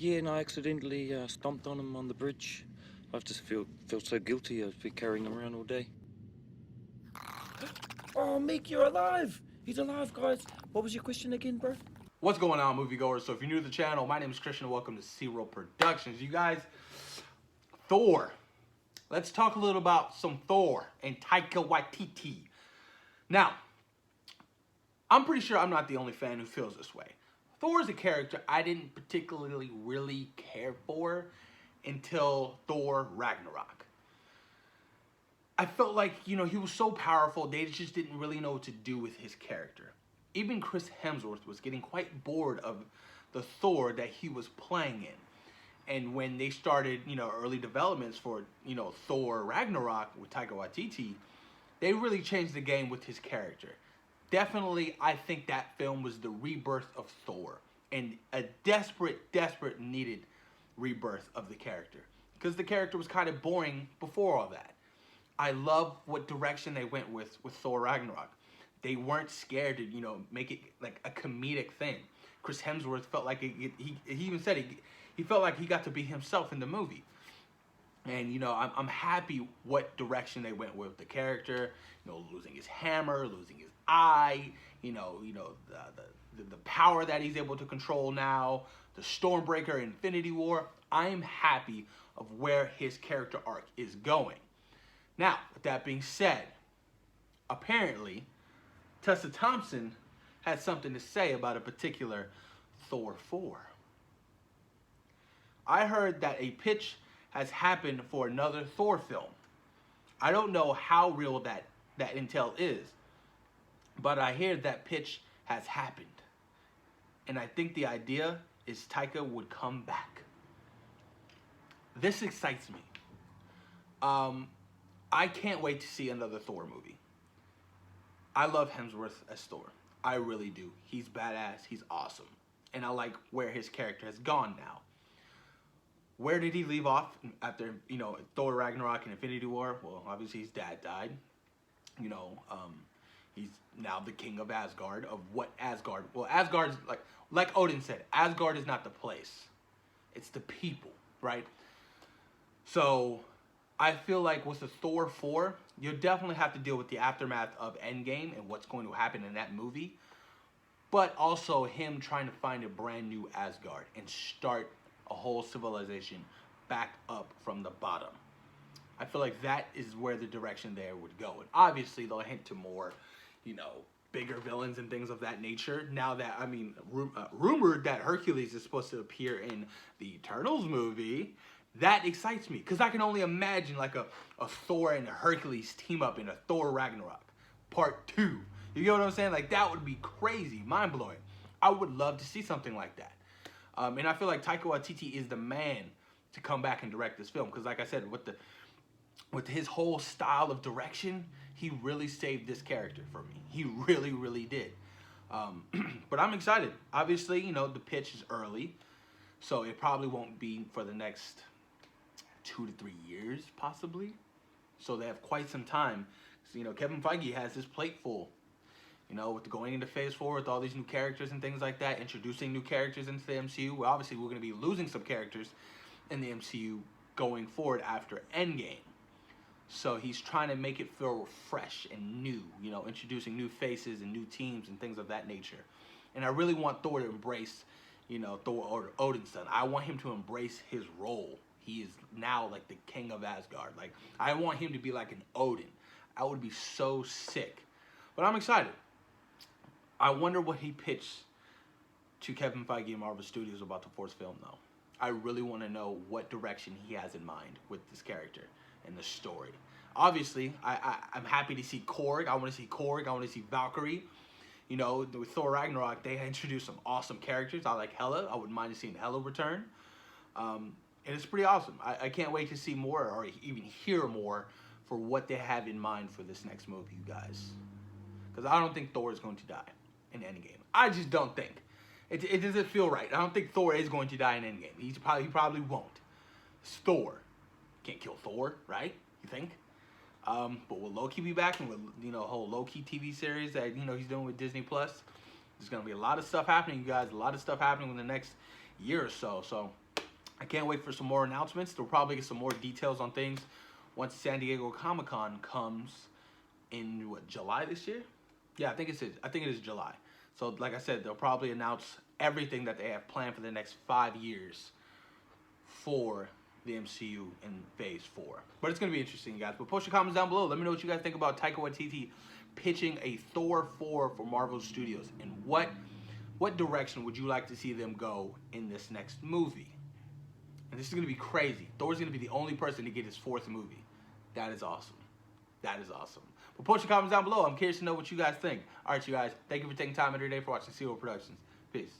Yeah, and I accidentally stomped on him on the bridge. I've just felt so guilty. I've been carrying him around all day. Oh, Mick, you're alive! He's alive, guys. What was your question again, bro? What's going on, moviegoers? So if you're new to the channel, my name is Christian. Welcome to Zero Productions. You guys, Thor. Let's talk a little about some Thor and Taika Waititi. Now, I'm pretty sure I'm not the only fan who feels this way. Thor is a character I didn't particularly really care for until Thor Ragnarok. I felt like, he was so powerful, they just didn't really know what to do with his character. Even Chris Hemsworth was getting quite bored of the Thor that he was playing in. And when they started, early developments for, Thor Ragnarok with Taika Waititi, they really changed the game with his character. Definitely, I think that film was the rebirth of Thor. And a desperate needed rebirth of the character. Because the character was kind of boring before all that. I love what direction they went with Thor Ragnarok. They weren't scared to, make it like a comedic thing. Chris Hemsworth felt like he even said he felt like he got to be himself in the movie. And I'm happy what direction they went with the character. Losing his hammer, losing his eye. The power that he's able to control now. The Stormbreaker, Infinity War. I am happy of where his character arc is going. Now, with that being said, apparently, Tessa Thompson had something to say about a particular Thor 4. I heard that a pitch has happened for another Thor film. I don't know how real that intel is, but I hear that pitch has happened. And I think the idea is Taika would come back. This excites me. I can't wait to see another Thor movie. I love Hemsworth as Thor. I really do. He's badass. He's awesome. And I like where his character has gone now. Where did he leave off after, Thor Ragnarok and Infinity War? Well, obviously his dad died. He's now the king of Asgard. Of what Asgard? Well, Asgard's like Odin said, Asgard is not the place. It's the people, right? So I feel like with the Thor 4, you'll definitely have to deal with the aftermath of Endgame and what's going to happen in that movie. But also him trying to find a brand new Asgard and start a whole civilization back up from the bottom. I feel like that is where the direction there would go. And obviously they'll hint to more, bigger villains and things of that nature. Now that, rumored that Hercules is supposed to appear in the Eternals movie. That excites me, because I can only imagine like a Thor and a Hercules team up in a Thor Ragnarok Part 2. You get what I'm saying? Like, that would be crazy, mind-blowing. I would love to see something like that. And I feel like Taika Waititi is the man to come back and direct this film, because like I said, with his whole style of direction, he really saved this character for me. He really did. But I'm excited. Obviously, the pitch is early, so it probably won't be for the next 2 to 3 years, possibly. So they have quite some time. So, Kevin Feige has his plate full. With going into Phase 4 with all these new characters and things like that, introducing new characters into the MCU. Well, obviously, we're going to be losing some characters in the MCU going forward after Endgame. So he's trying to make it feel fresh and new, introducing new faces and new teams and things of that nature. And I really want Thor to embrace, Thor Odin's son. I want him to embrace his role. He is now like the king of Asgard. Like, I want him to be like an Odin. I would be so sick. But I'm excited. I wonder what he pitched to Kevin Feige and Marvel Studios about the fourth film, though. I really want to know what direction he has in mind with this character and the story. Obviously, I'm happy to see Korg. I want to see Korg. I want to see Valkyrie. With Thor Ragnarok, they introduced some awesome characters. I like Hela. I wouldn't mind seeing Hela return. And it's pretty awesome. I can't wait to see more or even hear more for what they have in mind for this next movie, you guys. Because I don't think Thor is going to die in Endgame. I just don't think. It doesn't feel right. I don't think Thor is going to die in Endgame. He probably won't. It's Thor. Can't kill Thor, right? You think? But will Loki be back? And with a whole Loki TV series that he's doing with Disney Plus. There's gonna be a lot of stuff happening, you guys. A lot of stuff happening in the next year or so. So I can't wait for some more announcements. We'll probably get some more details on things once San Diego Comic-Con comes in what, July this year? Yeah, I think it is July. So like I said, they'll probably announce everything that they have planned for the next 5 years for the MCU in Phase 4. But it's going to be interesting, guys. But post your comments down below. Let me know what you guys think about Taika Waititi pitching a Thor 4 for Marvel Studios. And what direction would you like to see them go in this next movie? And this is going to be crazy. Thor's going to be the only person to get his 4th movie. That is awesome. That is awesome. But post your comments down below. I'm curious to know what you guys think. All right, you guys. Thank you for taking time out of your day for watching CEO Productions. Peace.